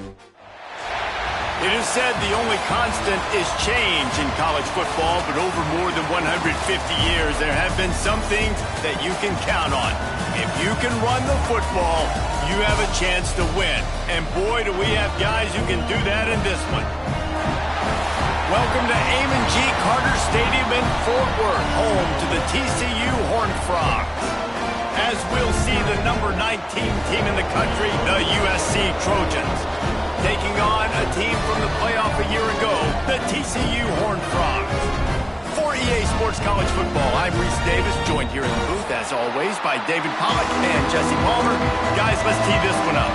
It is said the only constant is change in college football, but over more than 150 years, there have been some things that you can count on. If you can run the football, you have a chance to win. And boy, do we have guys who can do that in this one. Welcome to Ncaa Carter Stadium in Fort Worth, home to the TCU Horned Frogs. As we'll see the number 19 team in the country, the USC Trojans, taking on a team from the playoff a year ago, the TCU Horned Frogs. For EA Sports College Football, I'm Reese Davis, joined here in the booth, as always, by David Pollack and Jesse Palmer. Guys, let's tee this one up.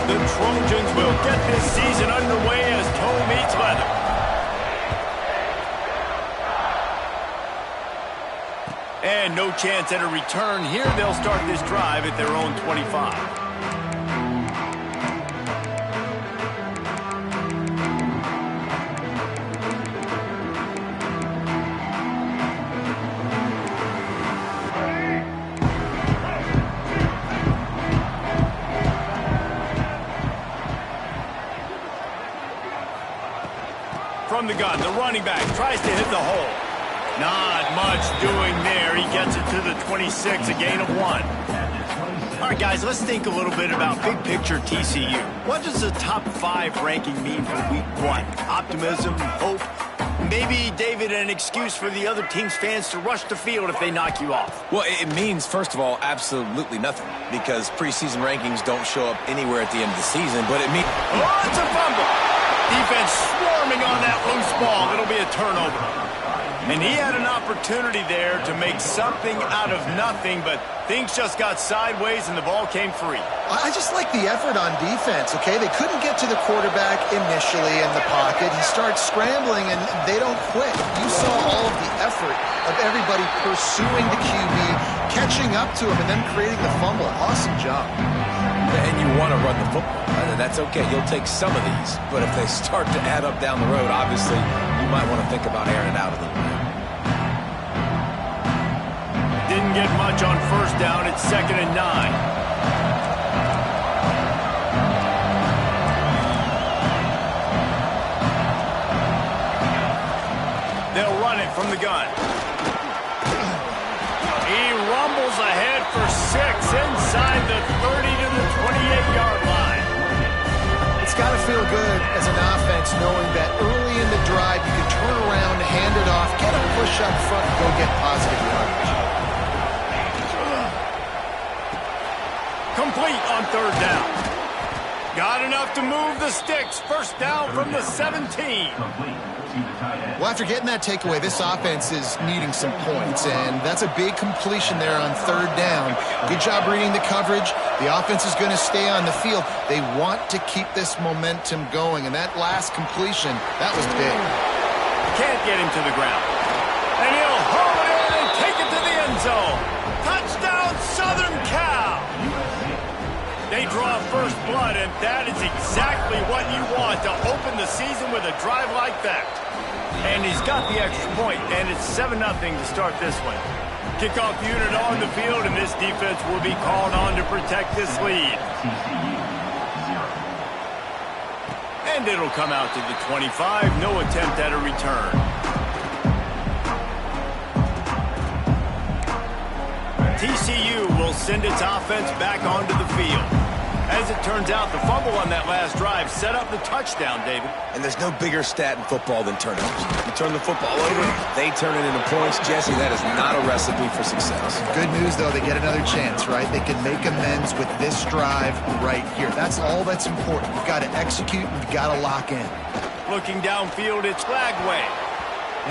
The Trojans will get this season underway as toe meets leather. And no chance at a return here. They'll start this drive at their own 25. From the gun, the running back tries to hit the hole. Not much doing there. He gets it to the 26, a gain of 1. All right, guys, let's think a little bit about big picture TCU. What does the top 5 ranking mean for week 1? Optimism, hope, maybe, David, an excuse for the other team's fans to rush the field if they knock you off? Well, it means, first of all, absolutely nothing, because preseason rankings don't show up anywhere at the end of the season, but it means... Oh, it's a fumble! Defense swarming on that loose ball. It'll be a turnover. And he had an opportunity there to make something out of nothing, but things just got sideways and the ball came free. I just like the effort on defense, okay? They couldn't get to the quarterback initially in the pocket. He starts scrambling, and they don't quit. You saw all of the effort of everybody pursuing the QB, catching up to him, and then creating the fumble. Awesome job. And you want to run the football. That's okay. You'll take some of these. But if they start to add up down the road, obviously, you might want to think about airing it out a little bit. Didn't get much on first down. It's 2nd and 9. They'll run it from the gun. He rumbles ahead for 6 inside the 30 to the 28-yard line. It's got to feel good as an offense knowing that early in the drive you can turn around, hand it off, get a push up front, and go get positive yardage. Complete on 3rd down. Got enough to move the sticks. First down from the 17. Well, after getting that takeaway, this offense is needing some points, and that's a big completion there on 3rd down. Good job reading the coverage. The offense is going to stay on the field. They want to keep this momentum going, and that last completion, that was big. Can't get him to the ground. And he'll haul it in and take it to the end zone. Touchdown, Southern Cal! They draw first blood, and that is exactly what you want to open the season with a drive like that. And he's got the extra point, and it's 7-0 to start this one. Kickoff unit on the field, and this defense will be called on to protect this lead. And it'll come out to the 25. No attempt at a return. TCU will send its offense back onto the field. As it turns out, the fumble on that last drive set up the touchdown, David. And there's no bigger stat in football than turnovers. You turn the football over, they turn it into points. Jesse, that is not a recipe for success. Good news, though, they get another chance, right? They can make amends with this drive right here. That's all that's important. You've got to execute and you've got to lock in. Looking downfield, it's Flagway.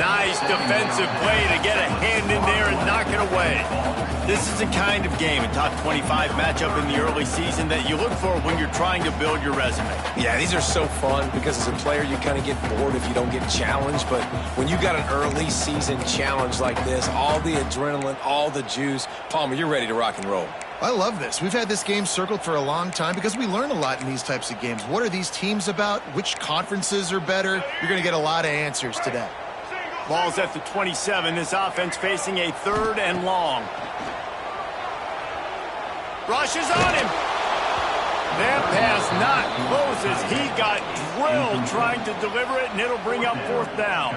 Nice defensive play to get a hand in there and knock it away. This is the kind of game, a top 25 matchup in the early season, that you look for when you're trying to build your resume. Yeah, these are so fun because as a player you kind of get bored if you don't get challenged. But when you got an early season challenge like this, all the adrenaline, all the juice, Palmer, you're ready to rock and roll. I love this. We've had this game circled for a long time because we learn a lot in these types of games. What are these teams about? Which conferences are better? You're going to get a lot of answers today. Ball's at the 27. This offense facing a 3rd and long. Rushes on him. That pass not close as he got drilled trying to deliver it, and it'll bring up 4th down.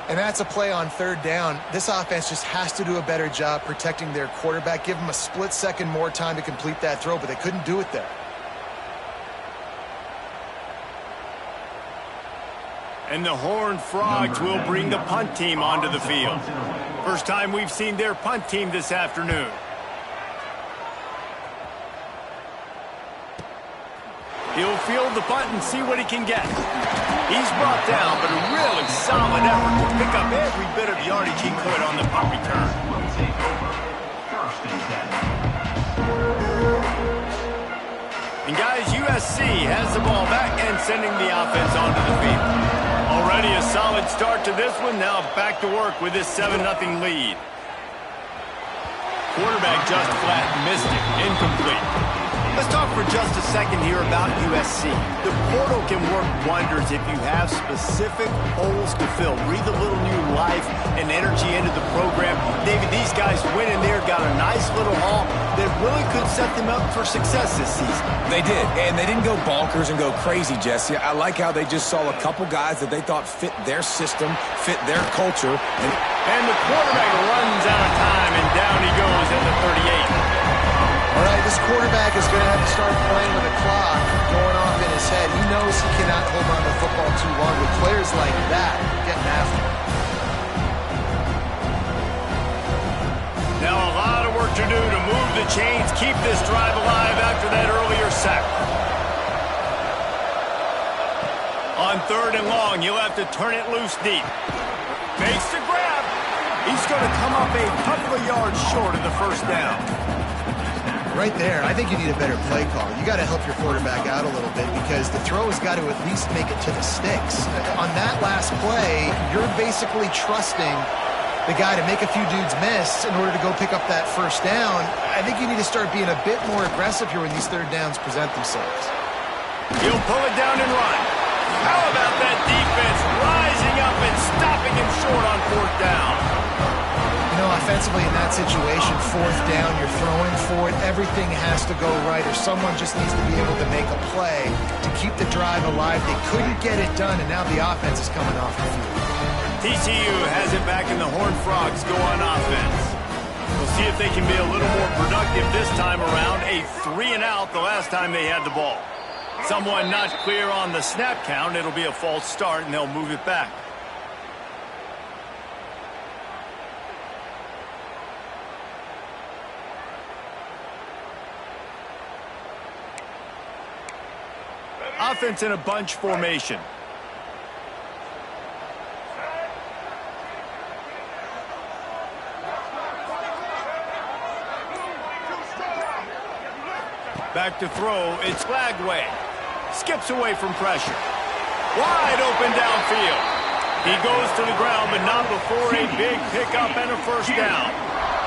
And that's a play on 3rd down. This offense just has to do a better job protecting their quarterback. Give them a split second more time to complete that throw, but they couldn't do it there. And the Horned Frogs will bring the punt team onto the field. First time we've seen their punt team this afternoon. He'll field the punt and see what he can get. He's brought down, but a really solid effort to pick up every bit of yardage he could on the punt return. And guys, USC has the ball back and sending the offense onto the field. Already a solid start to this one. Now back to work with this 7-0 lead. Quarterback just flat missed it. Incomplete. Let's talk for just a second here about USC. The portal can work wonders if you have specific holes to fill. Breathe a little new life and energy into the program. David, these guys went in there, got a nice little haul that really could set them up for success this season. They did, and they didn't go bonkers and go crazy, Jesse. I like how they just saw a couple guys that they thought fit their system, fit their culture. And the quarterback runs out of time, and down he goes at the 38. All right, this quarterback is going to have to start playing with a clock going off in his head. He knows he cannot hold on to the football too long with players like that getting after him. Now a lot of work to do to move the chains, keep this drive alive after that earlier sack. On 3rd and long, he'll have to turn it loose deep. Makes the grab. He's going to come up a couple of yards short of the 1st down. Right there, I think you need a better play call. You got to help your quarterback out a little bit because the throw has got to at least make it to the sticks. On that last play, you're basically trusting the guy to make a few dudes miss in order to go pick up that 1st down. I think you need to start being a bit more aggressive here when these 3rd downs present themselves. He'll pull it down and run. How about that defense rising up and stopping him short on 4th down? You know, offensively in that situation, 4th down, you're throwing for it. Everything has to go right, or someone just needs to be able to make a play to keep the drive alive. They couldn't get it done, and now the offense is coming off the field. TCU has it back, and the Horned Frogs go on offense. We'll see if they can be a little more productive this time around. A 3-and-out the last time they had the ball. Someone not clear on the snap count. It'll be a false start, and they'll move it back. Offense in a bunch formation. Back to throw. It's Flagway. Skips away from pressure. Wide open downfield. He goes to the ground, but not before a big pickup and a 1st down.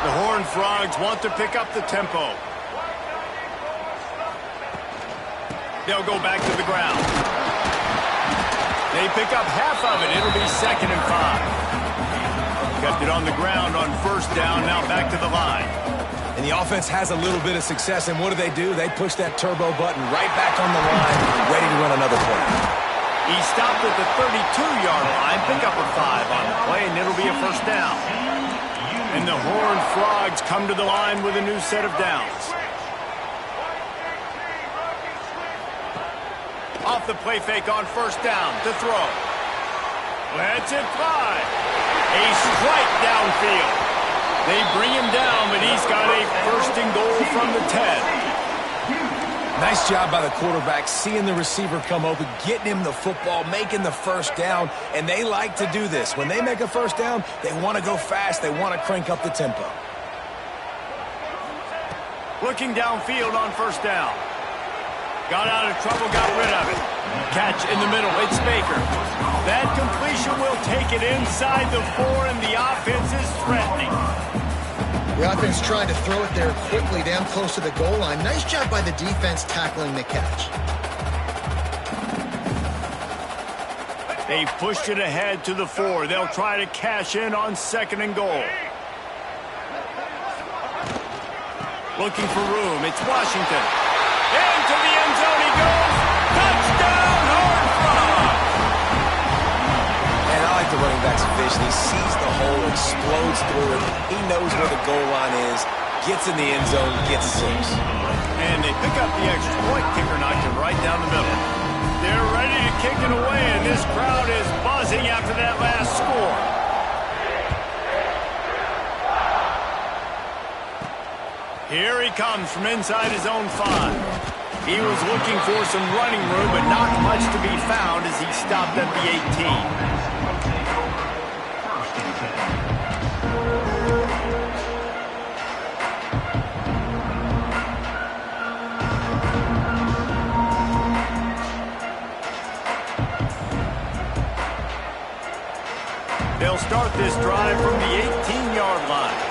The Horned Frogs want to pick up the tempo. They'll go back to the ground. They pick up half of it. It'll be 2nd and 5. Kept it on the ground on 1st down. Now back to the line. And the offense has a little bit of success, and what do? They push that turbo button right back on the line, ready to run another play. He stopped at the 32-yard line. Pick up a 5 on the play, and it'll be a 1st down. And the Horned Frogs come to the line with a new set of downs. Off the play fake on 1st down to throw. Lets it fly. A strike downfield. They bring him down, but he's got a 1st and goal from the 10. Nice job by the quarterback, seeing the receiver come open, getting him the football, making the 1st down, and they like to do this. When they make a 1st down, they want to go fast. They want to crank up the tempo. Looking downfield on 1st down. Got out of trouble, got rid of it. Catch in the middle, it's Baker. That completion will take it inside the 4, and the offense is threatening. The offense tried to throw it there quickly down close to the goal line. Nice job by the defense tackling the catch. They've pushed it ahead to the 4. They'll try to cash in on 2nd and goal. Looking for room, it's Washington. Into the end zone. explodes through it. He knows where the goal line is, gets in the end zone, gets 6. And they pick up the extra point. Kicker knocked it right down the middle. They're ready to kick it away, and this crowd is buzzing after that last score. Here he comes from inside his own 5. He was looking for some running room, but not much to be found as he stopped at the 18. They'll start this drive from the 18-yard line.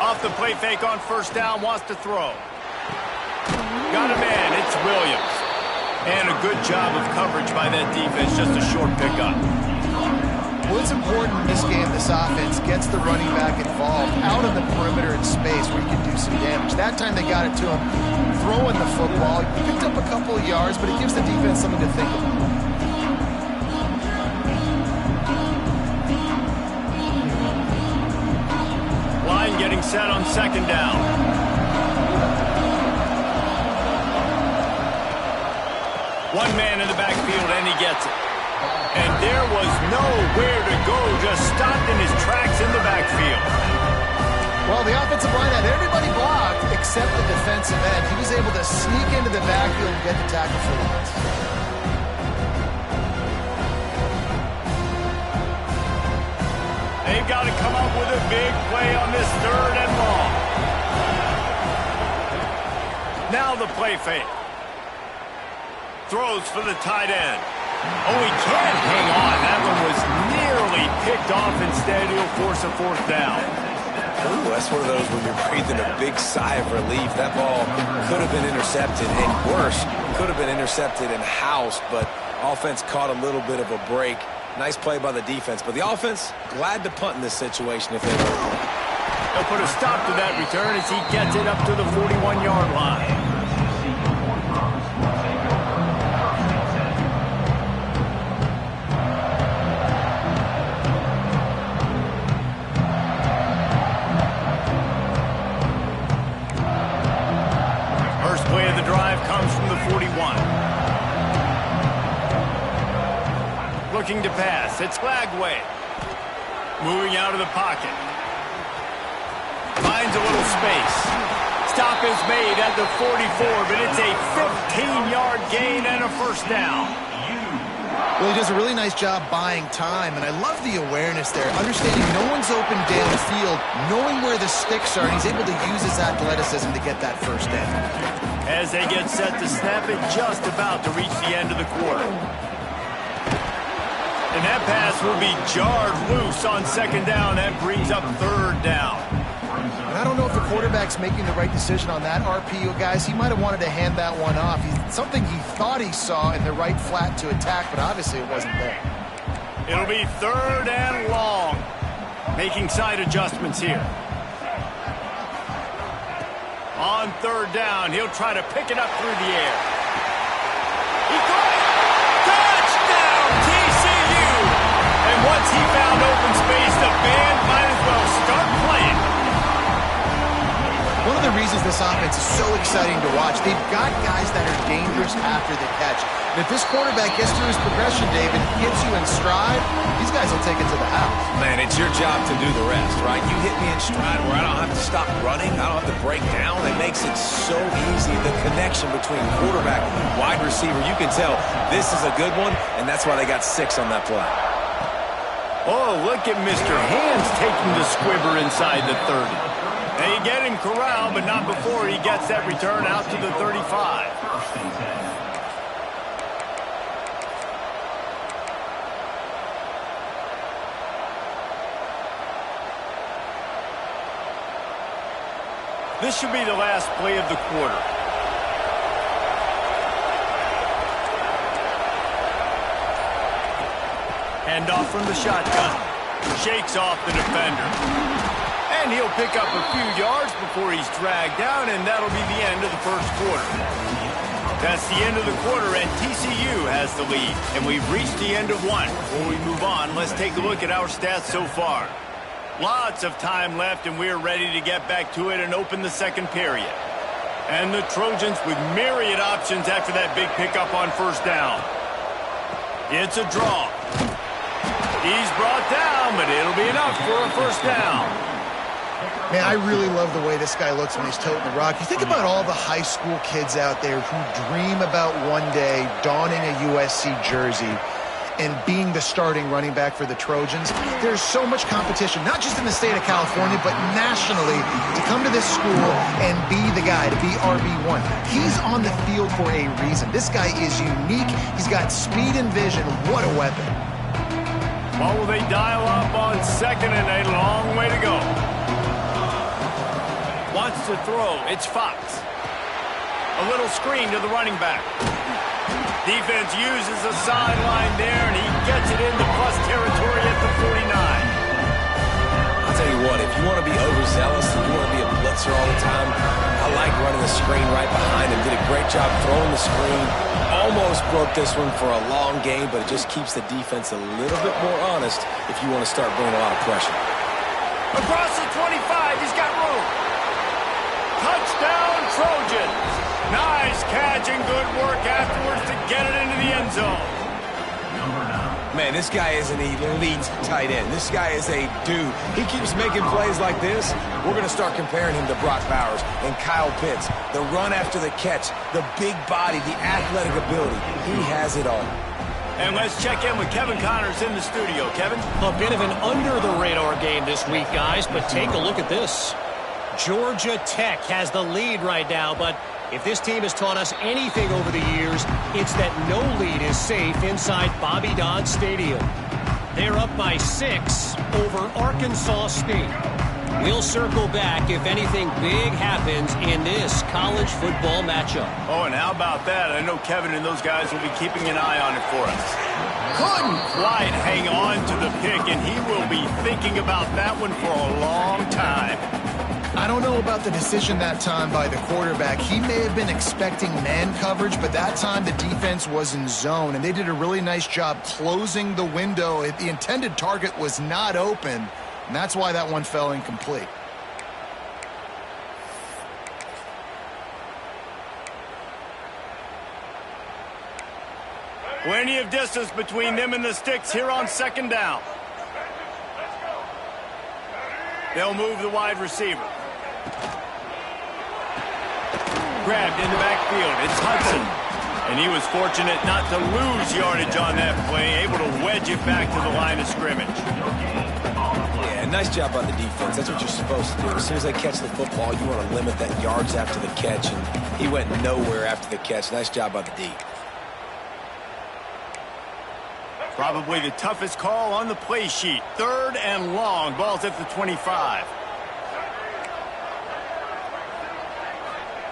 Off the play fake on first down, wants to throw. Got a man, it's Williams. And a good job of coverage by that defense, just a short pickup. Well, it's important in this game, this offense gets the running back involved out on the perimeter in space where he can do some damage. That time they got it to him throwing the football. He picked up a couple of yards, but it gives the defense something to think about. Line getting set on second down. One man in the backfield, and he gets it. And there was nowhere to go, just stopped in his tracks in the backfield. Well, the offensive line had everybody blocked except the defensive end. He was able to sneak into the backfield and get the tackle for once. They've got to come up with a big play on this third and long. Now the play fake. Throws for the tight end. Oh, he can't hang on. That one was nearly picked off. Instead, he'll force a fourth down. Ooh, that's one of those when you're breathing a big sigh of relief. That ball could have been intercepted, and worse, could have been intercepted and housed, but offense caught a little bit of a break. Nice play by the defense, but the offense glad to punt in this situation if they want to. They'll put a stop to that return as he gets it up to the 41-yard line. First play of the drive comes from the 41. Looking to pass. It's Lagway. Moving out of the pocket. Finds a little space. Stop is made at the 44, but it's a 15-yard gain and a first down. Well, he does a really nice job buying time, and I love the awareness there. Understanding no one's open downfield, knowing where the sticks are, and he's able to use his athleticism to get that first down. As they get set to snap it, just about to reach the end of the quarter. And that pass will be jarred loose on second down. That brings up third down. And I don't know if the quarterback's making the right decision on that RPO, guys. He might have wanted to hand that one off. Something he thought he saw in the right flat to attack, but obviously it wasn't there. It'll be third and long. Making side adjustments here. On third down, he'll try to pick it up through the air. He caught it! Touchdown, TCU! And once he found open space, the band might as well start playing. One of the reasons this offense is so exciting to watch, they've got guys that are dangerous after the catch. And if this quarterback gets through his progression, David, gets you in stride, these guys will take it to the house. Man, it's your job to do the rest, right? You hit me in stride where I don't have to stop running. I don't have to break down. It makes it so easy. The connection between quarterback and wide receiver, you can tell this is a good one, and that's why they got 6 on that play. Oh, look at Mr. Hands taking the squibber inside the 30. They get him corralled, but not before he gets that return out to the 35. This should be the last play of the quarter. Handoff from the shotgun. Shakes off the defender. And he'll pick up a few yards before he's dragged down, and that'll be the end of the first quarter. That's the end of the quarter, and TCU has the lead. And we've reached the end of one. Before we move on, let's take a look at our stats so far. Lots of time left, and we're ready to get back to it and open the second period. And the Trojans with myriad options after that big pickup on first down. It's a draw. He's brought down, but it'll be enough for a first down. Man, I really love the way this guy looks when he's toting the rock. You think about all the high school kids out there who dream about one day donning a USC jersey and being the starting running back for the Trojans. There's so much competition, not just in the state of California, but nationally, to come to this school and be the guy, to be RB1. He's on the field for a reason. This guy is unique. He's got speed and vision. What a weapon. What will they dial up on second and a long way to go? Wants to throw. It's Fox. A little screen to the running back. Defense uses the sideline there, and he gets it into plus territory at the 49. I'll tell you what, if you want to be overzealous and you want to be a blitzer all the time, I like running the screen right behind him. Did a great job throwing the screen. Almost broke this one for a long game, but it just keeps the defense a little bit more honest if you want to start bringing a lot of pressure. Across the 25, he's got room. Touchdown, Trojans. Nice catch and good work afterwards to get it into the end zone. Man, this guy is an elite tight end. This guy is a dude. He keeps making plays like this. We're going to start comparing him to Brock Bowers and Kyle Pitts. The run after the catch, the big body, the athletic ability. He has it all. And let's check in with Kevin Connors in the studio. Kevin? A bit of an under-the-radar game this week, guys, but take a look at this. Georgia Tech has the lead right now, but if this team has taught us anything over the years, it's that no lead is safe inside Bobby Dodd Stadium. They're up by 6 over Arkansas State. We'll circle back if anything big happens in this college football matchup. Oh, and how about that? I know Kevin and those guys will be keeping an eye on it for us. Couldn't quite hang on to the pick, and he will be thinking about that one for a long time. I don't know about the decision that time by the quarterback. He may have been expecting man coverage, but that time the defense was in zone, and they did a really nice job closing the window. The intended target was not open, and that's why that one fell incomplete. Plenty of distance between them and the sticks here on second down. They'll move the wide receiver. Grabbed in the backfield. It's Hudson. And he was fortunate not to lose yardage on that play, able to wedge it back to the line of scrimmage. Yeah, nice job by the defense. That's what you're supposed to do. As soon as they catch the football, you want to limit that yards after the catch, and he went nowhere after the catch. Nice job by the D. Probably the toughest call on the play sheet. 3rd and long. Ball's at the 25.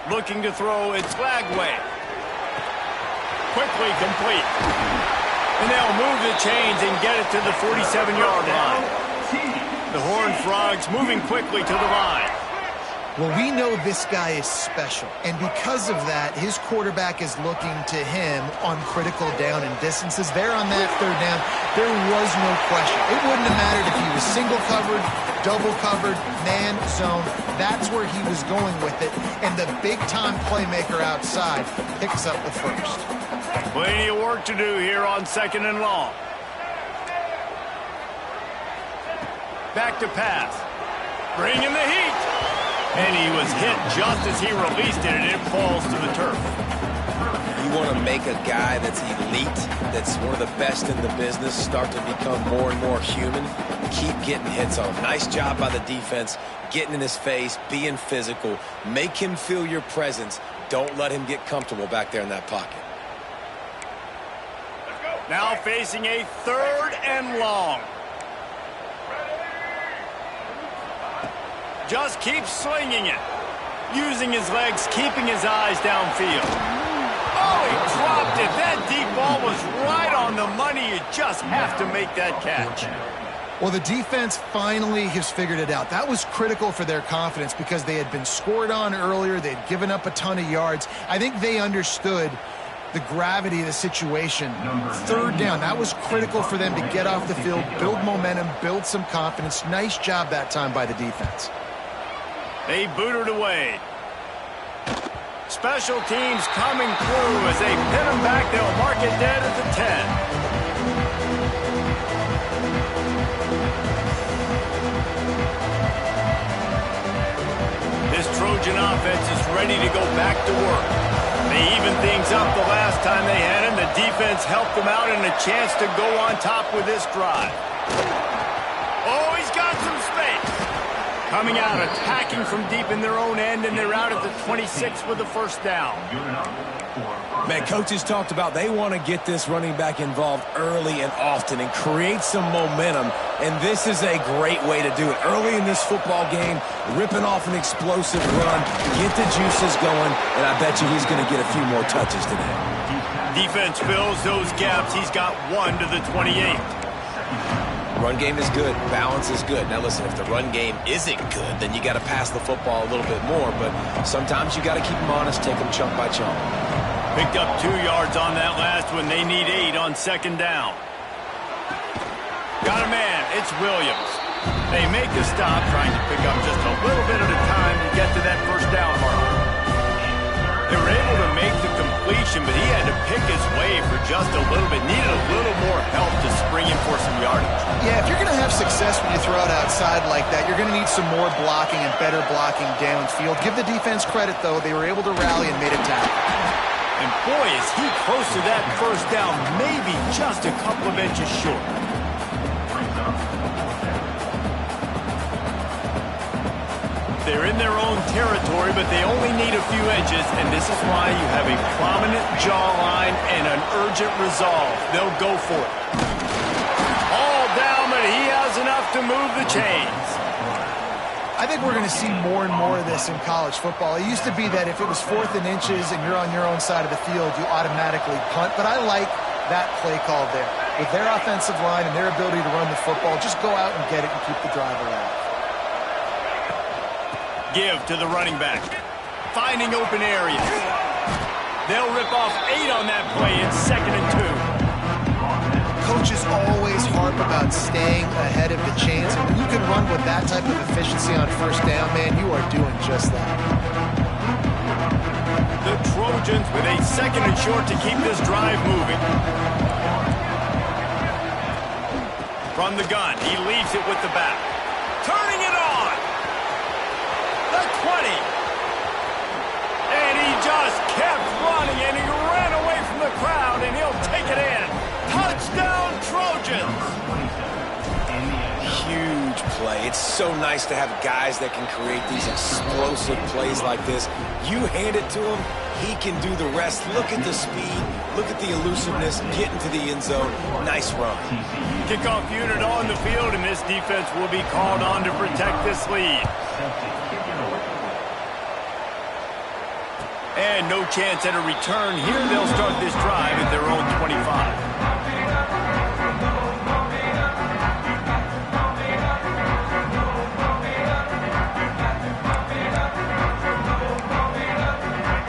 Looking to throw, it's Flagway. Quickly complete. And they'll move the chains and get it to the 47-yard line. The Horned Frogs moving quickly to the line. Well, we know this guy is special, and because of that, his quarterback is looking to him on critical down and distances. There on that 3rd down, there was no question. It wouldn't have mattered if he was single covered, double covered, man, zone. That's where he was going with it, and the big-time playmaker outside picks up the first. Plenty of work to do here on 2nd and long. Back to pass. Bringing the heat. And he was hit just as he released it, and it falls to the turf. You want to make a guy that's elite, that's one of the best in the business, start to become more and more human, keep getting hits on him. Nice job by the defense, getting in his face, being physical. Make him feel your presence. Don't let him get comfortable back there in that pocket. Now facing a 3rd and long. Just keeps slinging it. Using his legs, keeping his eyes downfield. Oh, he dropped it. That deep ball was right on the money. You just have to make that catch. Well, the defense finally has figured it out. That was critical for their confidence because they had been scored on earlier. They'd given up a ton of yards. I think they understood the gravity of the situation. Third down, that was critical for them to get off the field, build momentum, build some confidence. Nice job that time by the defense. They booted away. Special teams coming through as they pin them back. They'll mark it dead at the 10. This Trojan offense is ready to go back to work. They evened things up the last time they had him. The defense helped them out and a chance to go on top with this drive. Oh, he's got some space. Coming out, attacking from deep in their own end, and they're out at the 26 with the first down. Man, coaches talked about they want to get this running back involved early and often and create some momentum, and this is a great way to do it. Early in this football game, ripping off an explosive run, get the juices going, and I bet you he's going to get a few more touches today. Defense fills those gaps. He's got 1 to the 28. Run game is good. Balance is good. Now, listen, if the run game isn't good, then you got to pass the football a little bit more, but sometimes you got to keep them honest, take them chunk by chunk. Picked up 2 yards on that last one. They need 8 on second down. Got a man. It's Williams. They make the stop, trying to pick up just a little bit at a time to get to that first down mark. They were able to make the completion, but he had to pick his way for just a little bit. Needed a little more help to spring in for some yardage. Yeah, if you're going to have success when you throw it outside like that, you're going to need some more blocking and better blocking downfield. Give the defense credit, though. They were able to rally and made a tackle. And boy, is he close to that first down, maybe just a couple of inches short. They're in their own territory, but they only need a few inches, and this is why you have a prominent jawline and an urgent resolve. They'll go for it. All down, but he has enough to move the chains. I think we're going to see more and more of this in college football. It used to be that if it was 4th and inches and you're on your own side of the field, you automatically punt, but I like that play call there. With their offensive line and their ability to run the football, just go out and get it and keep the drive alive. Give to the running back. Finding open areas. They'll rip off 8 on that play in 2nd and 2. Coaches always harp about staying ahead of the chains, and when you can run with that type of efficiency on first down, man, you are doing just that. The Trojans with a 2nd and short to keep this drive moving. From the gun, he leaves it with the back. Turning it on. The 20. And he just kept running, and he ran away from the crowd, and he'll take it in. Touchdown, Trojans. Huge play. It's so nice to have guys that can create these explosive plays like this. You hand it to him, he can do the rest. Look at the speed. Look at the elusiveness. Get into the end zone. Nice run. Kickoff unit on the field, and this defense will be called on to protect this lead. And no chance at a return here. They'll start this drive at their own 25.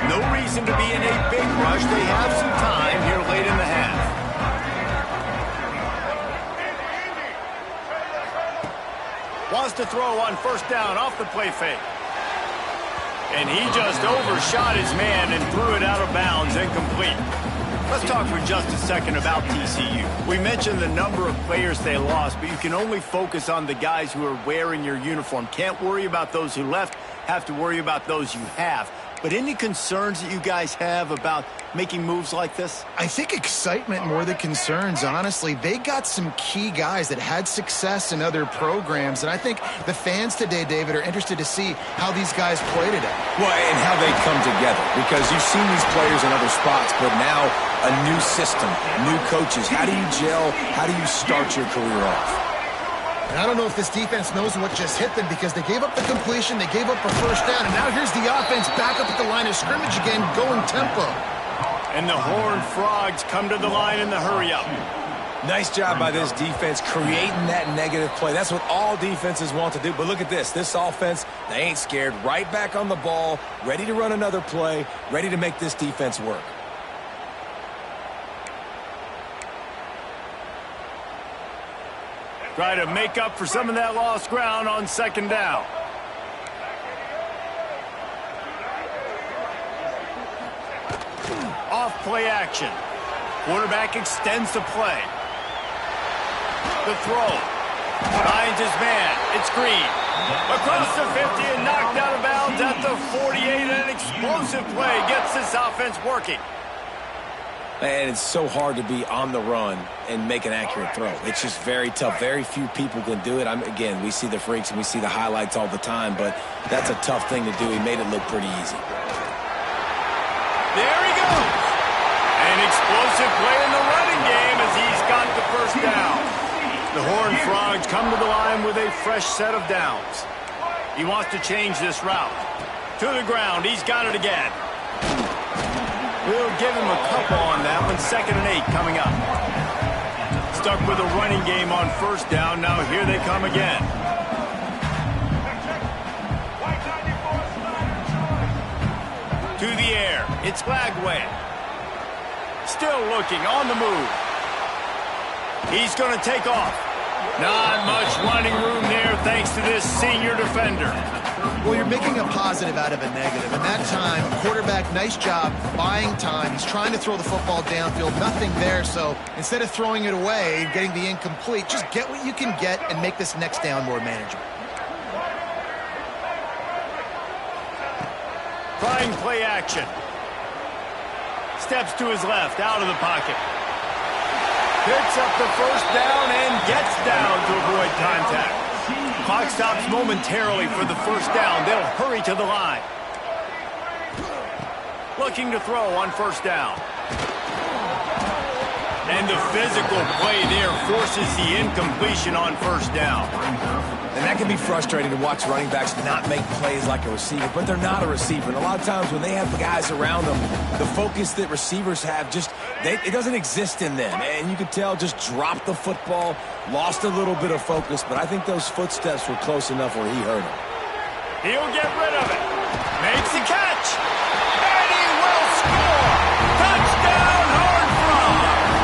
No reason to be in a big rush. They have some time here late in the half. Wants to throw on first down off the play fake. And he just overshot his man and threw it out of bounds, incomplete. Let's talk for just a second about TCU. We mentioned the number of players they lost, but you can only focus on the guys who are wearing your uniform. Can't worry about those who left, have to worry about those you have. But any concerns that you guys have about making moves like this? I think excitement more than concerns, honestly. They got some key guys that had success in other programs, and I think the fans today, David, are interested to see how these guys play today. Well, and how they come together, because you've seen these players in other spots, but now a new system, new coaches. How do you gel? How do you start your career off? And I don't know if this defense knows what just hit them because they gave up the completion, they gave up a first down, and now here's the offense back up at the line of scrimmage again, going tempo. And the Horned Frogs come to the line in the hurry-up. Nice job by this defense creating that negative play. That's what all defenses want to do. But look at this. This offense, they ain't scared. Right back on the ball, ready to run another play, ready to make this defense work. Try to make up for some of that lost ground on second down. Off play action. Quarterback extends the play. The throw. Finds his man. It's Green. Across the 50 and knocked out of bounds at the 48. An explosive play gets this offense working. And it's so hard to be on the run and make an accurate throw. It's just very tough. Very few people can do it. Again, we see the freaks and we see the highlights all the time, but that's a tough thing to do. He made it look pretty easy. There he goes. An explosive play in the running game as he's got the first down. The Horned Frogs come to the line with a fresh set of downs. He wants to change this route. To the ground. He's got it again. We'll give him a couple on that one. 2nd and 8 coming up. Stuck with a running game on first down. Now here they come again. To the air. It's Lagway. Still looking on the move. He's going to take off. Not much running room there thanks to this senior defender. Well, you're making a positive out of a negative. And that time, quarterback, nice job buying time. He's trying to throw the football downfield. Nothing there. So instead of throwing it away and getting the incomplete, just get what you can get and make this next down more manageable. Trying play action. Steps to his left, out of the pocket. Picks up the first down and gets down to avoid contact. Clock stops momentarily for the first down. They'll hurry to the line. Looking to throw on first down. And the physical play there forces the incompletion on first down. And that can be frustrating to watch running backs not make plays like a receiver, but they're not a receiver. And a lot of times when they have guys around them, the focus that receivers have it doesn't exist in them. And you could tell just dropped the football, lost a little bit of focus, but I think those footsteps were close enough where he hurt him. He'll get rid of it. Makes the catch. And he will score. Touchdown, Horned Frogs.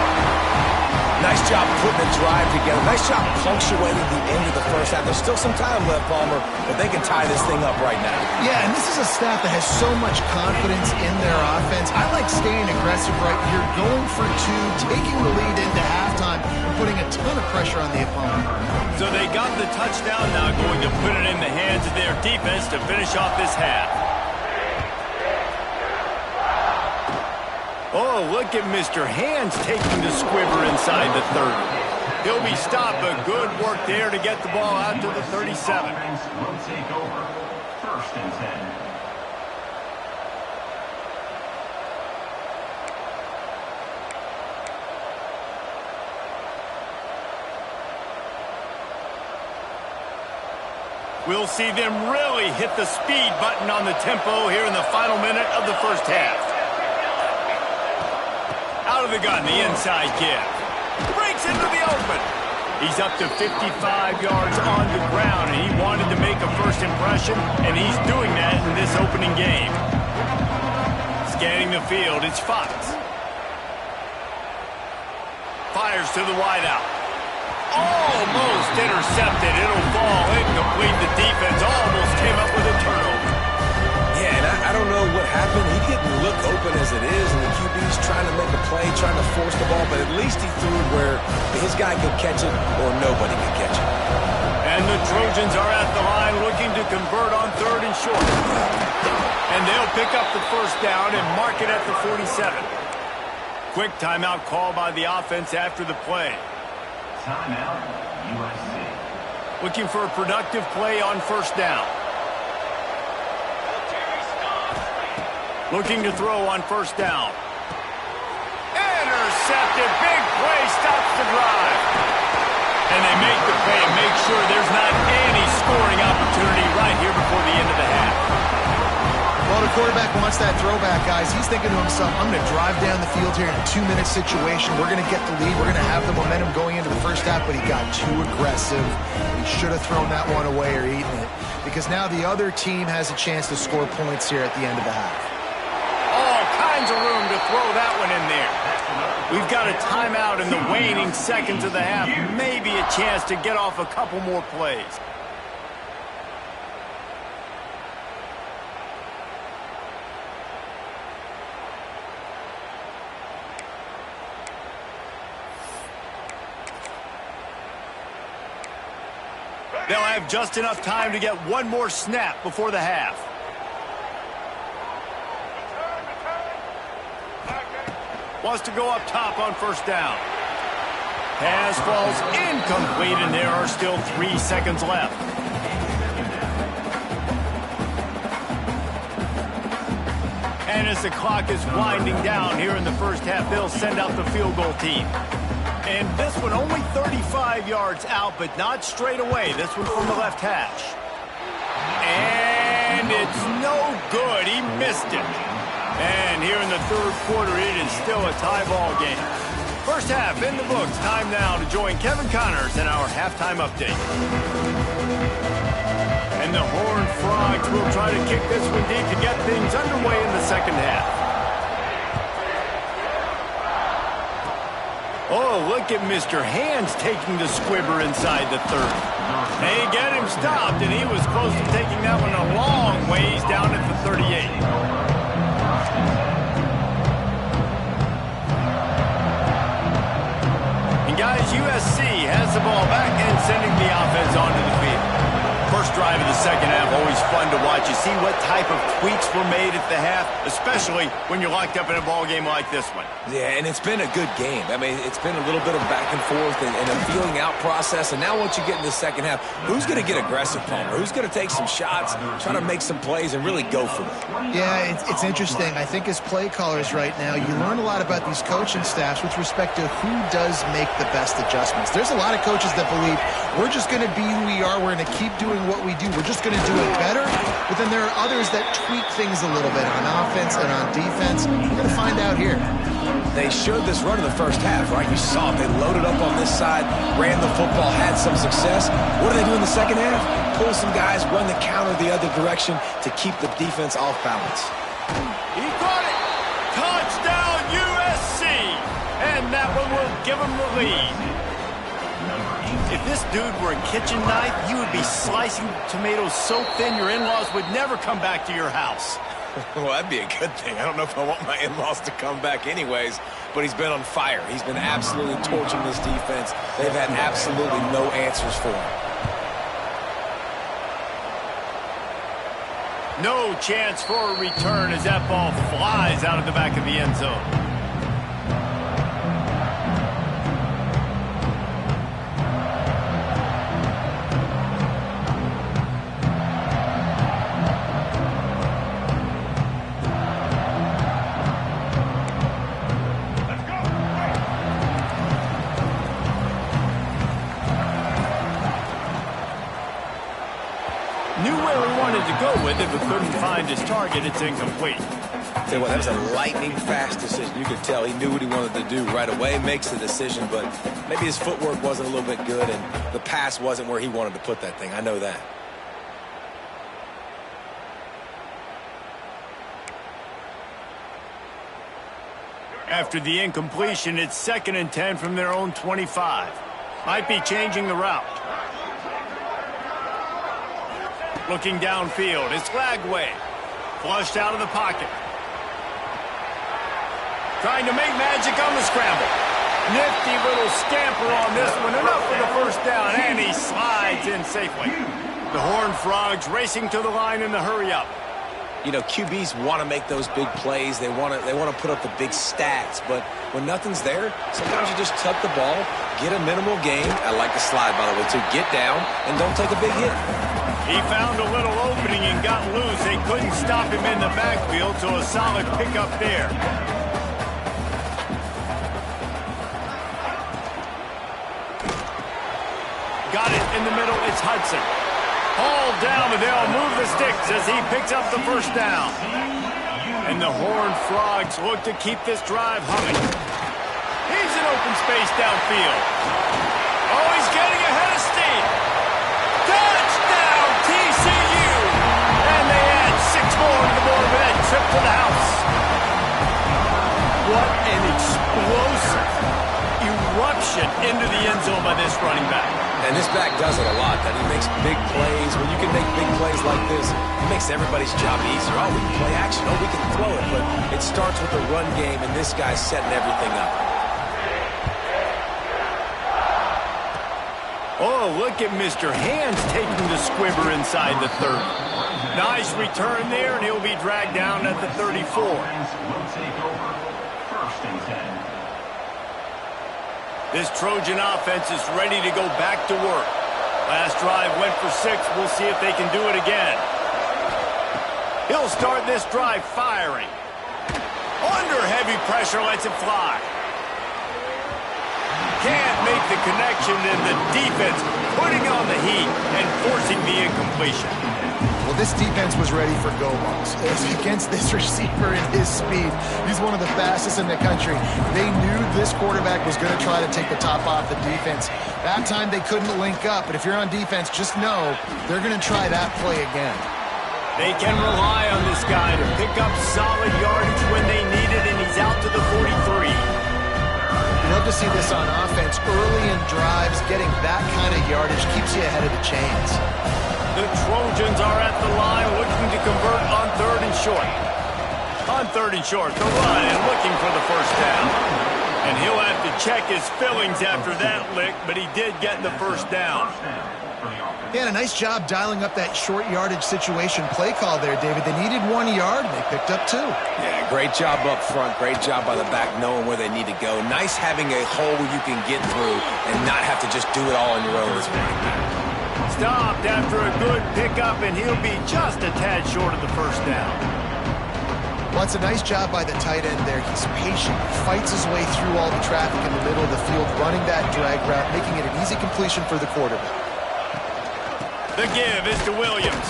Nice job putting the drive together. Nice job punctuating the end of the first half. There's still some time left, Palmer, but they can tie this thing up right now. Yeah, and this is a staff that has so much confidence in their offense. I like staying aggressive right here, going for two, taking the lead into halftime, and putting a ton of pressure on the opponent. So they got the touchdown, now going to put it in the hands of their defense to finish off this half. Oh, look at Mr. Hands taking the squiver inside the 30. He'll be stopped, but good work there to get the ball out to the 37. Will take over. 1st and 10. We'll see them really hit the speed button on the tempo here in the final minute of the first half. Out of the gun, the inside give. Breaks into the open. He's up to 55 yards on the ground, and he wanted to make a first impression, and he's doing that in this opening game. Scanning the field, it's Fox. Fires to the wideout. Almost intercepted. It'll fall incomplete. The defense almost came up with a turnover. Yeah, and I don't know what happened. He didn't look open as it is, and the QB's trying to make a play, trying to force the ball, but at least he threw where his guy could catch it or nobody could catch it. And the Trojans are at the line looking to convert on 3rd and short. And they'll pick up the first down and mark it at the 47. Quick timeout call by the offense after the play. Timeout, USC. Looking for a productive play on first down. Looking to throw on first down. Intercepted. Big play stops the drive. And they make the play and make sure there's not any scoring opportunity right here before the end of the half. Well, to quarterback wants that throwback, guys, he's thinking to himself, I'm going to drive down the field here in a 2-minute situation. We're going to get the lead. We're going to have the momentum going into the first half, but he got too aggressive. He should have thrown that one away or eaten it, because now the other team has a chance to score points here at the end of the half. All kinds of room to throw that one in there. We've got a timeout in the waning seconds of the half. Maybe a chance to get off a couple more plays. They'll have just enough time to get one more snap before the half. Wants to go up top on first down. Pass falls incomplete, and there are still 3 seconds left. And as the clock is winding down here in the first half, they'll send out the field goal team. And this one only 35 yards out, but not straight away. This one from the left hash. And it's no good. He missed it. And here in the third quarter, it is still a tie ball game. First half in the books. Time now to join Kevin Connors in our halftime update. And the Horned Frogs will try to kick this one deep to get things underway in the second half. Oh, look at Mr. Hands taking the squibber inside the third. They get him stopped, and he was close to taking that one a long ways down at the 38. And guys, USC has the ball back and sending the offense onto the field. First drive of the second half, always fun to watch. You see what type of tweaks were made at the half, especially when you're locked up in a ball game like this one. Yeah, and it's been a good game. I mean, it's been a little bit of back and forth and a feeling out process. And now once you get in the second half, who's going to get aggressive, Palmer? Who's going to take some shots, try to make some plays, and really go for it? Yeah, it's interesting. I think as play callers right now, you learn a lot about these coaching staffs with respect to who does make the best adjustments. There's a lot of coaches that believe we're just going to be who we are. We're going to keep doing what we do. We're just going to do it better. But then there are others that tweak things a little bit on offense and on defense. We're going to find out here. They showed this run in the first half, right? You saw it. They loaded up on this side, ran the football, had some success. What do they do in the second half? Pull some guys, run the counter the other direction to keep the defense off balance. He got it! Touchdown USC! And that one will give them the lead. If this dude were a kitchen knife, you would be slicing tomatoes so thin your in-laws would never come back to your house. Well, that'd be a good thing. I don't know if I want my in-laws to come back anyways, but he's been on fire. He's been absolutely torching this defense. They've had absolutely no answers for him. No chance for a return as that ball flies out of the back of the end zone. If it couldn't find his target, it's incomplete. Tell you what, that was a lightning-fast decision. You could tell he knew what he wanted to do right away, makes the decision, but maybe his footwork wasn't a little bit good, and the pass wasn't where he wanted to put that thing. I know that. After the incompletion, it's 2nd and 10 from their own 25. Might be changing the route. Looking downfield, it's Lagway. Flushed out of the pocket. Trying to make magic on the scramble. Nifty little scamper on this one. Enough for the first down, and he slides in safely. The Horned Frogs racing to the line in the hurry-up. You know, QBs want to make those big plays. They want to put up the big stats. But when nothing's there, sometimes you just tuck the ball, get a minimal gain. I like the slide, by the way, too. Get down and don't take a big hit. He found a little opening and got loose. They couldn't stop him in the backfield, so a solid pickup there. Got it in the middle. It's Hudson. Hauled down, but they'll move the sticks as he picks up the first down. And the Horned Frogs look to keep this drive humming. He's in open space downfield. Oh, he's getting ahead of steam. Touchdown, TCU! And they add 6 more to the board with that trip to the house. What an explosive eruption into the end zone by this running back. And this back does it a lot, that he makes big plays. When you can make big plays like this, it makes everybody's job easier. Oh, we can play action. Oh, we can throw it. But it starts with the run game, and this guy's setting everything up. Oh, look at Mr. Hands taking the squibber inside the 30. Nice return there, and he'll be dragged down at the 34. Will take over. First and 10. This Trojan offense is ready to go back to work. Last drive went for 6. We'll see if they can do it again. He'll start this drive firing. Under heavy pressure, lets it fly. Can't make the connection, and the defense putting on the heat and forcing the incompletion. Well, this defense was ready for go balls. Against this receiver and his speed, he's one of the fastest in the country. They knew this quarterback was going to try to take the top off the defense. That time they couldn't link up, but if you're on defense, just know they're going to try that play again. They can rely on this guy to pick up solid yardage when they need it, and he's out to the 43. You love to see this on offense. Early in drives, getting that kind of yardage keeps you ahead of the chains. The Trojans are at the line looking to convert on 3rd and short. On 3rd and short, the run and looking for the first down. And he'll have to check his fillings after that lick, but he did get the first down. Yeah, and a nice job dialing up that short yardage situation play call there, David. They needed 1 yard, and they picked up 2. Yeah, great job up front. Great job by the back knowing where they need to go. Nice having a hole where you can get through and not have to just do it all on your own as running back. Stopped after a good pickup, and he'll be just a tad short of the first down. Well, it's a nice job by the tight end there. He's patient. He fights his way through all the traffic in the middle of the field, running that drag route, making it an easy completion for the quarterback. The give is to Williams.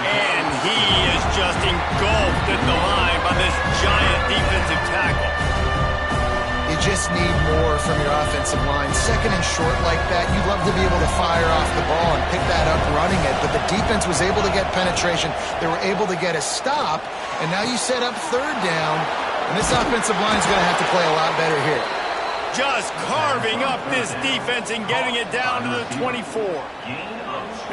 And he is just engulfed at the line by this giant defensive tackle. You just need more from your offensive line. 2nd and short like that, you'd love to be able to fire off the ball and pick that up running it, but the defense was able to get penetration. They were able to get a stop, and now you set up 3rd down, and this offensive line is going to have to play a lot better here. Just carving up this defense and getting it down to the 24.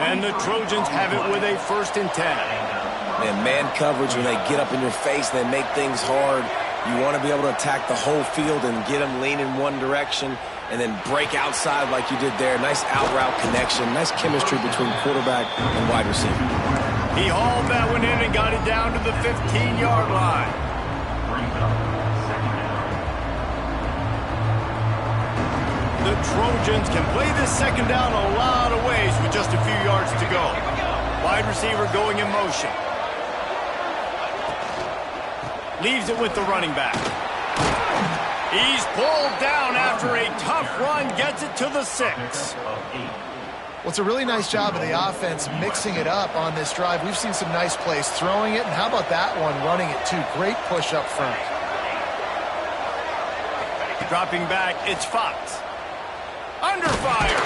And the Trojans have it with a 1st and 10. Man coverage, when they get up in your face, they make things hard. You want to be able to attack the whole field and get them lean in one direction and then break outside like you did there. Nice out route connection. Nice chemistry between quarterback and wide receiver. He hauled that one in and got it down to the 15-yard line. The Trojans can play this 2nd down a lot of ways with just a few yards to go. Wide receiver going in motion. Leaves it with the running back. He's pulled down after a tough run, gets it to the 6. Well, it's a really nice job of the offense mixing it up on this drive. We've seen some nice plays throwing it, and how about that one running it too? Great push up front. Dropping back, it's Fox. Under fire.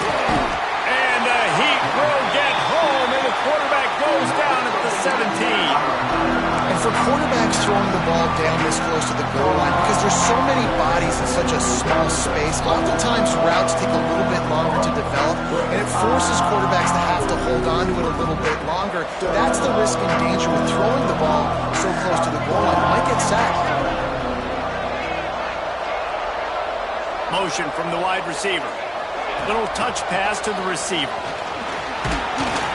And the Heat will get home, and the quarterback goes down at the 17. And for quarterbacks throwing the ball down this close to the goal line, because there's so many bodies in such a small space, oftentimes routes take a little bit longer to develop, and it forces quarterbacks to have to hold on to it a little bit longer. That's the risk and danger with throwing the ball so close to the goal line. You might get sacked. Motion from the wide receiver. Little touch pass to the receiver.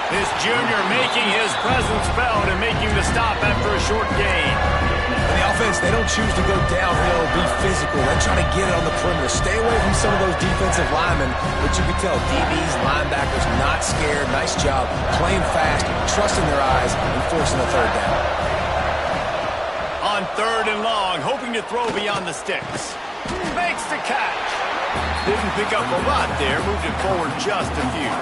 This junior making his presence felt and making the stop after a short gain. And the offense, they don't choose to go downhill, be physical. They try to get it on the perimeter. Stay away from some of those defensive linemen, but you can tell DBs, linebackers, not scared. Nice job playing fast, trusting their eyes, and forcing a 3rd down. On 3rd and long, hoping to throw beyond the sticks. Makes the catch. Didn't pick up a lot there, moved it forward just a few.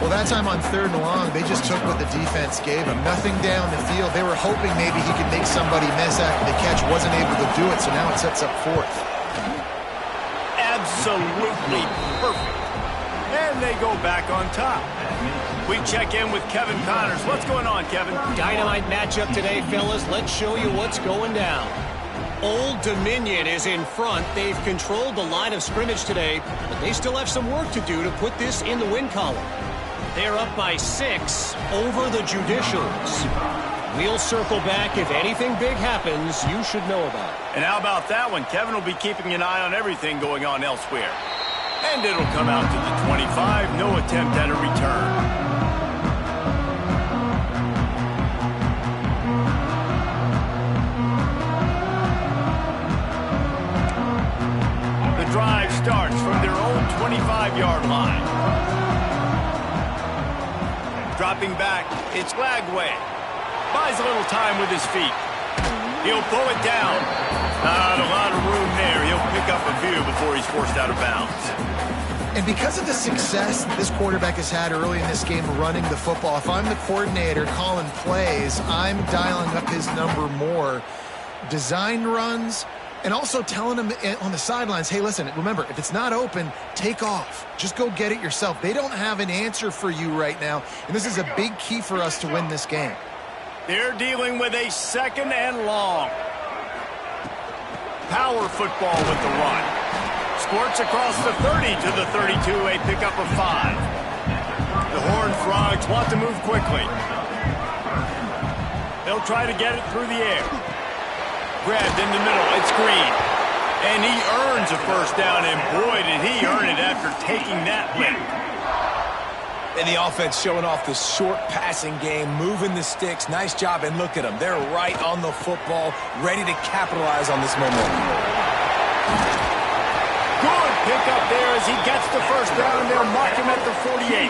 Well, that time on 3rd and long, they just took what the defense gave them. Nothing down the field. They were hoping maybe he could make somebody miss after the catch. Wasn't able to do it, so now it sets up 4th. Absolutely perfect. And they go back on top. We check in with Kevin Connors. What's going on, Kevin? Dynamite matchup today, fellas. Let's show you what's going down. Old Dominion is in front. They've controlled the line of scrimmage today, but they still have some work to do to put this in the win column. They're up by 6 over the Judicials. We'll circle back. If anything big happens, you should know about it. And how about that one? Kevin will be keeping an eye on everything going on elsewhere. And it'll come out to the 25. No attempt at a return. Drive starts from their own 25-yard line. Dropping back, it's Lagway. Buys a little time with his feet. He'll pull it down. Not a lot of room there. He'll pick up a few before he's forced out of bounds. And because of the success this quarterback has had early in this game running the football, if I'm the coordinator calling plays, I'm dialing up his number more. Design runs, and also telling them on the sidelines, hey, listen, remember, if it's not open, take off. Just go get it yourself. They don't have an answer for you right now, and this is a big key for us to win this game. They're dealing with a 2nd and long. Power football with the run. Squirts across the 30 to the 32, a pickup of 5. The Horned Frogs want to move quickly. They'll try to get it through the air. Grabbed in the middle, it's Green. And he earns a 1st down, and boy, did he earn it after taking that lick. And the offense showing off the short passing game, moving the sticks. Nice job, and look at them. They're right on the football, ready to capitalize on this momentum. Good pickup there as he gets the 1st down, and they'll mark him at the 48.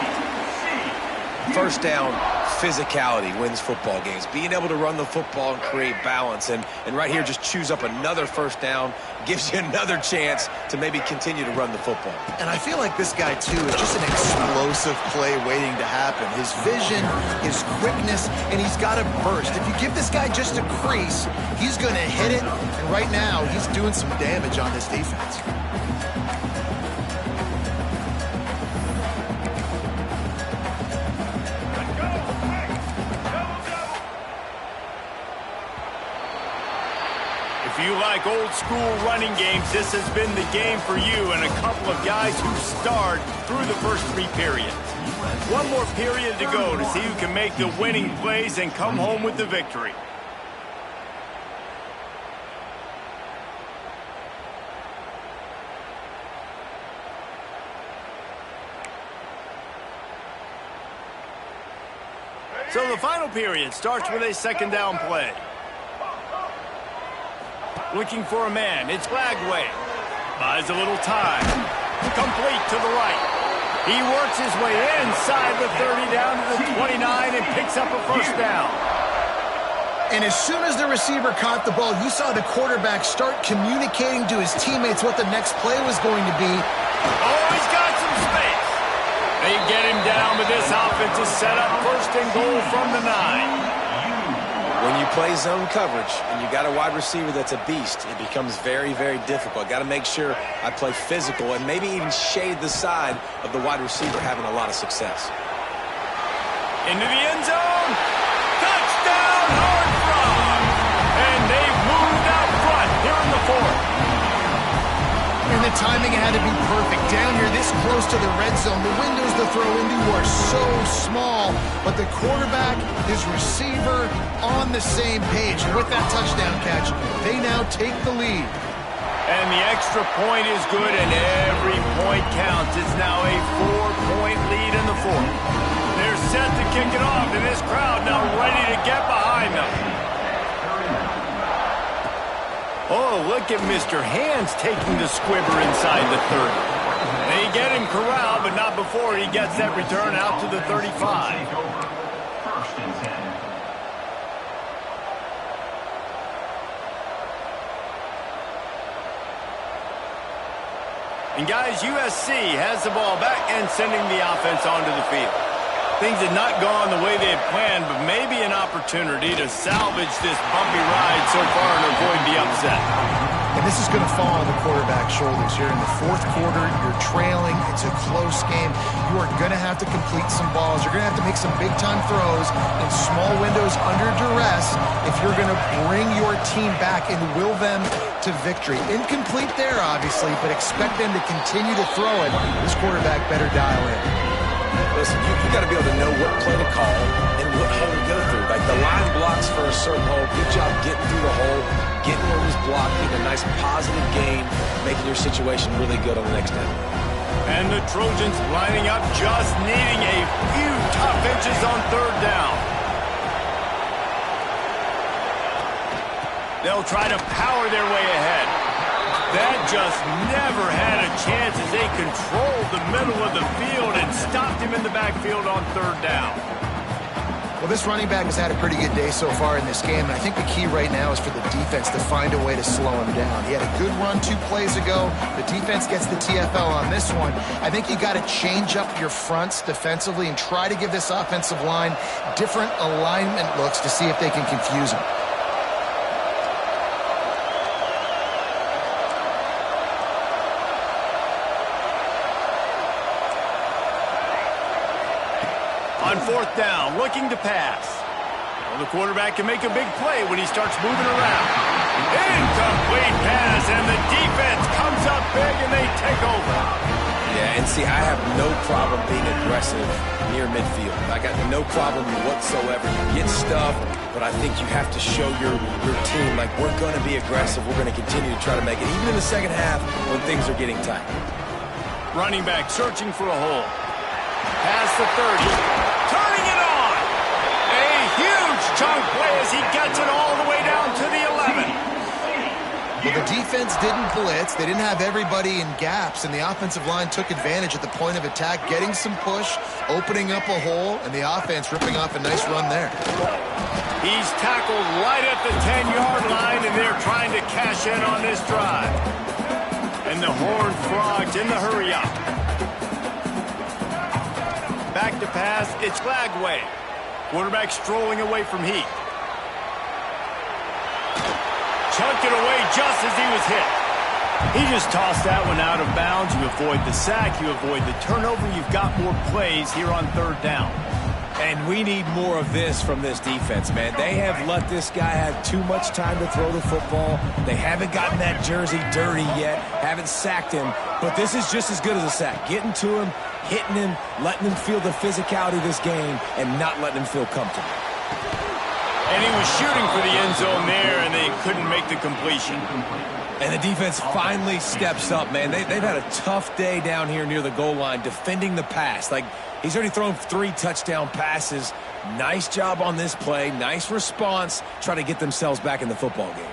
1st down, physicality wins football games. Being able to run the football and create balance. And right here, just choose up another 1st down, gives you another chance to maybe continue to run the football. And I feel like this guy, too, is just an explosive play waiting to happen. His vision, his quickness, and he's got a burst. If you give this guy just a crease, he's going to hit it. And right now, he's doing some damage on this defense. If you like old school running games, this has been the game for you and a couple of guys who starred through the first 3 periods. One more period to go to see who can make the winning plays and come home with the victory. So the final period starts with a 2nd down play. Looking for a man, it's Lagway. Buys a little time. Complete to the right. He works his way inside the 30 down to the 29 and picks up a 1st down. And as soon as the receiver caught the ball, you saw the quarterback start communicating to his teammates what the next play was going to be. Oh, he's got some space. They get him down, but this offense is set up 1st and goal from the 9. When you play zone coverage and you got a wide receiver that's a beast, it becomes very, very difficult. Got to make sure I play physical and maybe even shade the side of the wide receiver having a lot of success. Into the end zone. Touchdown, Horned Frogs. And they've moved out front here in the 4th. And the timing had to be perfect. Down here this close to the red zone, the windows to throw into are so small, but the quarterback, his receiver, on the same page. And with that touchdown catch, they now take the lead. And the extra point is good, and every point counts. It's now a 4-point lead in the 4th. They're set to kick it off, and this crowd now ready to get behind them. Oh, look at Mr. Hands taking the squibber inside the 30. They get him corralled, but not before he gets that return out to the 35. 1st and 10. And guys, USC has the ball back and sending the offense onto the field. Things had not gone the way they had planned, but maybe an opportunity to salvage this bumpy ride so far and avoid the upset. And this is going to fall on the quarterback's shoulders here in the fourth quarter. You're trailing. It's a close game. You are going to have to complete some balls. You're going to have to make some big-time throws in small windows under duress if you're going to bring your team back and will them to victory. Incomplete there, obviously, but expect them to continue to throw it. This quarterback better dial in. Listen, you got to be able to know what play to call and what hole to go through. Like the line blocks for a certain hole. Good job getting through the hole, getting where it was blocked, getting a nice positive gain, making your situation really good on the next down. And the Trojans lining up, just needing a few tough inches on third down. They'll try to power their way ahead. That just never had a chance as they controlled the middle of the field and stopped him in the backfield on third down. Well, this running back has had a pretty good day so far in this game, and I think the key right now is for the defense to find a way to slow him down. He had a good run 2 plays ago. The defense gets the TFL on this one. I think you got to change up your fronts defensively and try to give this offensive line different alignment looks to see if they can confuse him. On fourth down, looking to pass. Well, the quarterback can make a big play when he starts moving around. Incomplete pass, and the defense comes up big, and they take over. Yeah, and see, I have no problem being aggressive near midfield. I got no problem whatsoever. You get stuffed, but I think you have to show your team, like, we're going to be aggressive. We're going to continue to try to make it, even in the second half when things are getting tight. Running back searching for a hole. Past the 30. Turning it on. A huge chunk play as he gets it all the way down to the 11. Well, the defense didn't blitz. They didn't have everybody in gaps, and the offensive line took advantage at the point of attack, getting some push, opening up a hole, and the offense ripping off a nice run there. He's tackled right at the 10-yard line, and they're trying to cash in on this drive. And the Horned Frogs in the hurry-up. Back to pass, it's Lagway. Quarterback strolling away from Heat. Chunked it away just as he was hit. He just tossed that one out of bounds. You avoid the sack, you avoid the turnover. You've got more plays here on third down. And we need more of this from this defense, man. They have let this guy have too much time to throw the football. They haven't gotten that jersey dirty yet, haven't sacked him. But this is just as good as a sack. Getting to him, hitting him, letting him feel the physicality of this game, and not letting him feel comfortable. And he was shooting for the end zone there, and they couldn't make the completion. And the defense finally steps up, man. They've had a tough day down here near the goal line defending the pass. Like, he's already thrown 3 touchdown passes. Nice job on this play. Nice response. Try to get themselves back in the football game.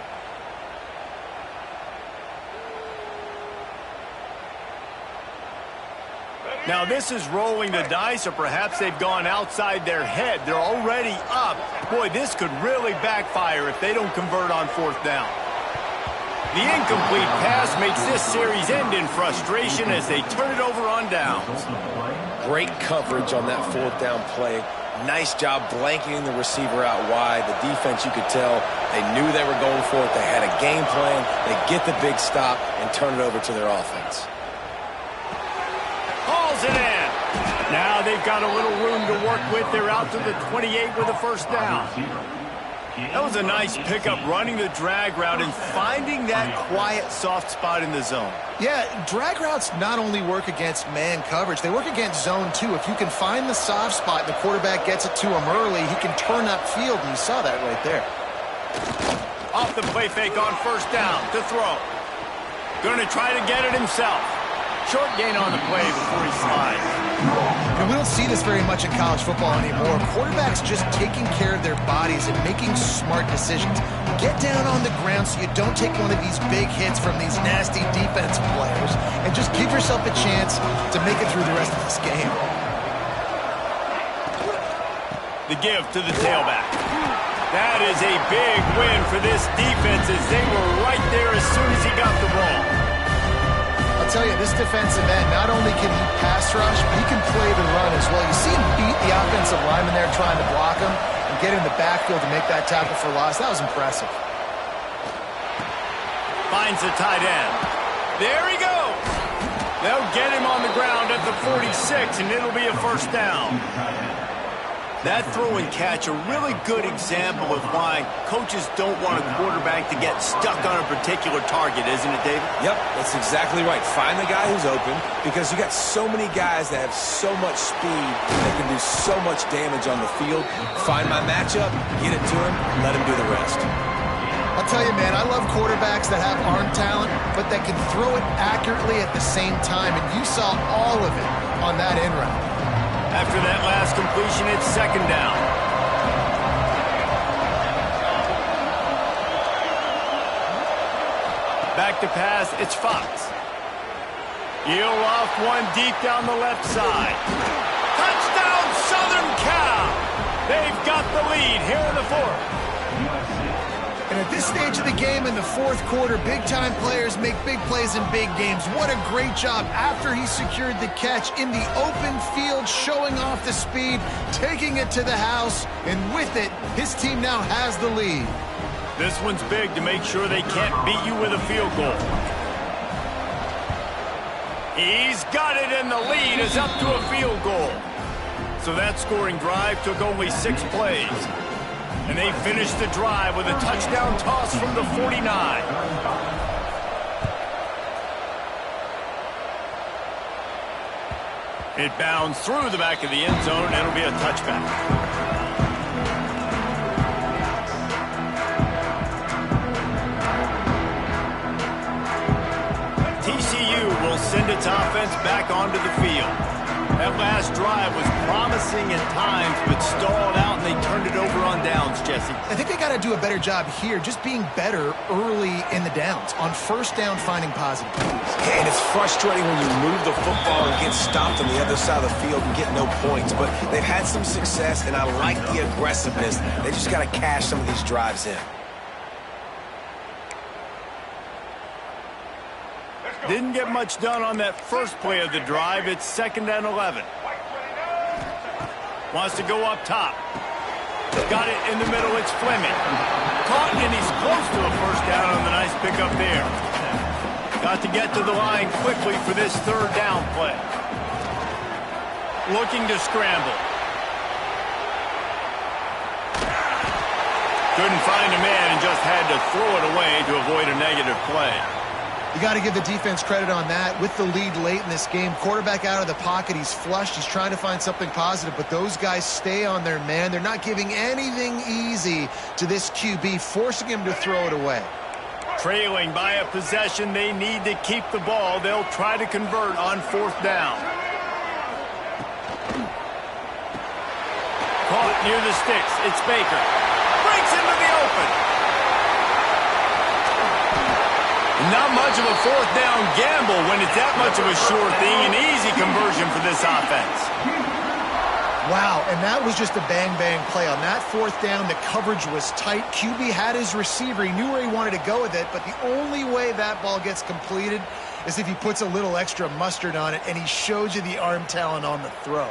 Now this is rolling the dice, or perhaps they've gone outside their head. They're already up. Boy, this could really backfire if they don't convert on fourth down. The incomplete pass makes this series end in frustration as they turn it over on downs. Great coverage on that fourth down play. Nice job blanketing the receiver out wide. The defense, you could tell, they knew they were going for it. They had a game plan. They get the big stop and turn it over to their offense. Hauls it in. Now they've got a little room to work with. They're out to the 28 with a first down. That was a nice pickup, running the drag route and finding that quiet, soft spot in the zone. Yeah, drag routes not only work against man coverage, they work against zone too. If you can find the soft spot and the quarterback gets it to him early, he can turn upfield, and you saw that right there. Off the play fake on first down to throw. Going to try to get it himself. Short gain on the play before he slides. And we don't see this very much in college football anymore. Quarterbacks just taking care of their bodies and making smart decisions. Get down on the ground so you don't take one of these big hits from these nasty defensive players, and just give yourself a chance to make it through the rest of this game. The give to the tailback. That is a big win for this defense as they were right there as soon as he got the ball. I'll tell you, this defensive end, not only can he pass rush, but he can play the run as well. You see him beat the offensive lineman there trying to block him and get in the backfield to make that tackle for loss. That was impressive. Finds the tight end. There he goes. They'll get him on the ground at the 46, and it'll be a first down. That throw and catch, a really good example of why coaches don't want a quarterback to get stuck on a particular target, isn't it, David? Yep, that's exactly right. Find the guy who's open, because you got so many guys that have so much speed that can do so much damage on the field. Find my matchup, get it to him, let him do the rest. I'll tell you, man, I love quarterbacks that have arm talent, but that can throw it accurately at the same time, and you saw all of it on that end route. After that last completion, it's second down. Back to pass, it's Fox. He'll off one deep down the left side. Touchdown, Southern Cal! They've got the lead here in the fourth. And at this stage of the game in the fourth quarter, big-time players make big plays in big games. What a great job after he secured the catch in the open field, showing off the speed, taking it to the house, and with it, his team now has the lead. This one's big to make sure they can't beat you with a field goal. He's got it, and the lead is up to a field goal. So that scoring drive took only 6 plays. And they finished the drive with a touchdown toss from the 49. It bounds through the back of the end zone, and it'll be a touchback. TCU will send its offense back onto the field. That last drive was promising at times, but stalled out, and they turned it over on downs, Jesse. I think they got to do a better job here, just being better early in the downs. On first down, finding positive plays. And it's frustrating when you move the football and get stopped on the other side of the field and get no points. But they've had some success, and I like the aggressiveness. They just got to cash some of these drives in. Didn't get much done on that first play of the drive. It's second and 11. Wants to go up top. Got it in the middle. It's Fleming. Caught, and he's close to a first down on the nice pickup there. Got to get to the line quickly for this third down play. Looking to scramble. Couldn't find a man and just had to throw it away to avoid a negative play. You got to give the defense credit on that. With the lead late in this game, quarterback out of the pocket, he's flushed, he's trying to find something positive, but those guys stay on their man. They're not giving anything easy to this QB, forcing him to throw it away. Trailing by a possession, they need to keep the ball. They'll try to convert on fourth down. Caught near the sticks. It's Baker. Breaks into the open. Not much of a fourth down gamble when it's that much of a sure thing. An easy conversion for this offense. Wow, and that was just a bang-bang play. On that fourth down, the coverage was tight. QB had his receiver. He knew where he wanted to go with it, but the only way that ball gets completed is if he puts a little extra mustard on it, and he shows you the arm talent on the throw.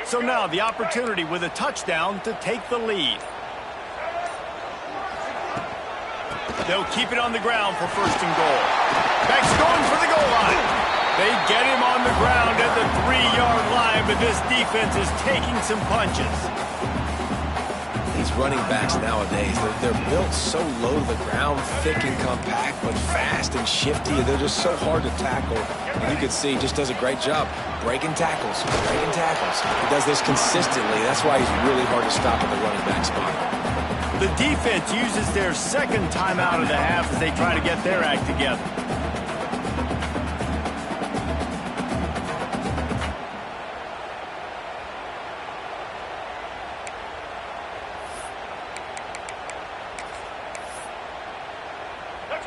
So now the opportunity with a touchdown to take the lead. They'll keep it on the ground for first and goal. Beck's going for the goal line. They get him on the ground at the 3-yard line, but this defense is taking some punches. These running backs nowadays, they're built so low to the ground, thick and compact, but fast and shifty. They're just so hard to tackle. And you can see he just does a great job breaking tackles, breaking tackles. He does this consistently. That's why he's really hard to stop at the running back spot. The defense uses their second timeout of the half as they try to get their act together.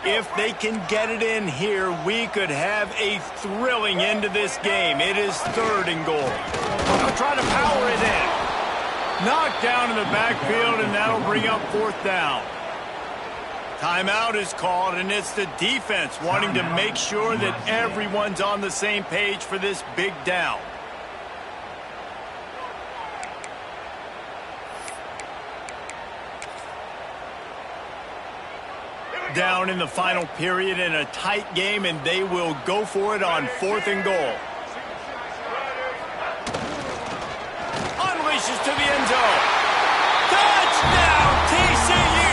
If they can get it in here, we could have a thrilling end to this game. It is third and goal. They'll try to power it in. Knocked down in the backfield, and that'll bring up fourth down. Timeout is called, and it's the defense wanting to make sure that everyone's on the same page for this big down. Down in the final period in a tight game, and they will go for it on 4th and goal. Unleashes to the end zone. Touchdown, TCU!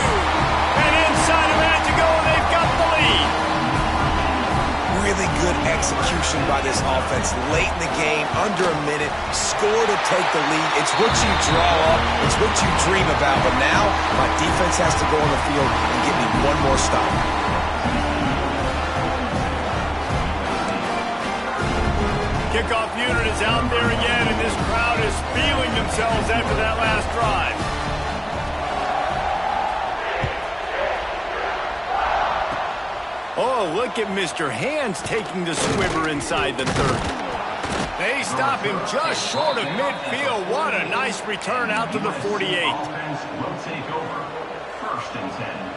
And inside a minute to go, and they've got the lead. Really good execution by this offense late in the game, under a minute, score to take the lead. It's what you draw up, it's what you dream about, but now my defense has to go on the field and get me one more stop. Kickoff unit is out there again, and this crowd is feeling themselves after that last drive. Oh, look at Mr. Hands taking the squibber inside the 30. They stop him just short of midfield. What a nice return out to the 48. Offense will take over. 1st and 10.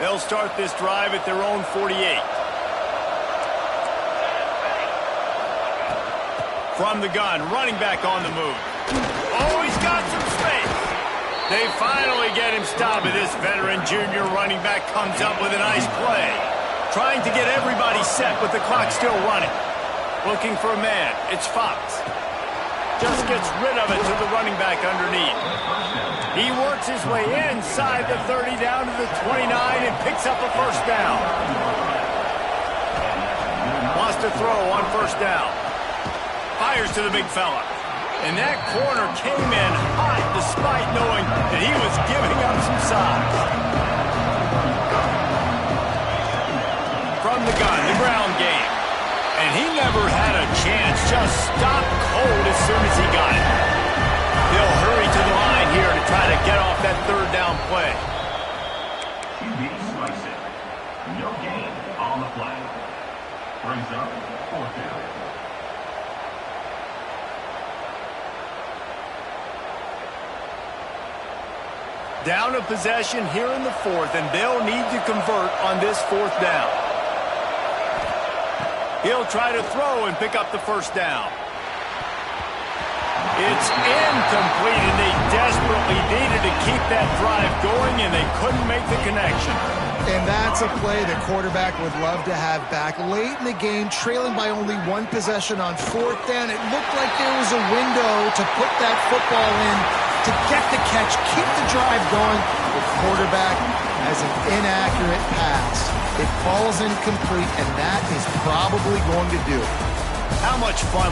They'll start this drive at their own 48. From the gun, running back on the move. Oh, he's got some space. They finally get him stopped, and this veteran junior running back comes up with a nice play. Trying to get everybody set, but the clock's still running. Looking for a man. It's Fox. Just gets rid of it to the running back underneath. He works his way inside the 30 down to the 29 and picks up a 1st down. Wants to throw on 1st down. Fires to the big fella. And that corner came in hot despite knowing that he was giving up some size. From the gun, the ground game. And he never had a chance, just stopped cold as soon as he got it. He'll hurry to the line here to try to get off that 3rd down play. QB slice it. No gain on the play. Brings up 4th down. Down a possession here in the 4th, and they'll need to convert on this 4th down. He'll try to throw and pick up the 1st down. It's incomplete, and they desperately needed to keep that drive going, and they couldn't make the connection. And that's a play the quarterback would love to have back. Late in the game, trailing by only 1 possession on 4th down, it looked like there was a window to put that football in, to get the catch, keep the drive going. The quarterback has an inaccurate pass. It falls incomplete, and that is probably going to do it. How much fun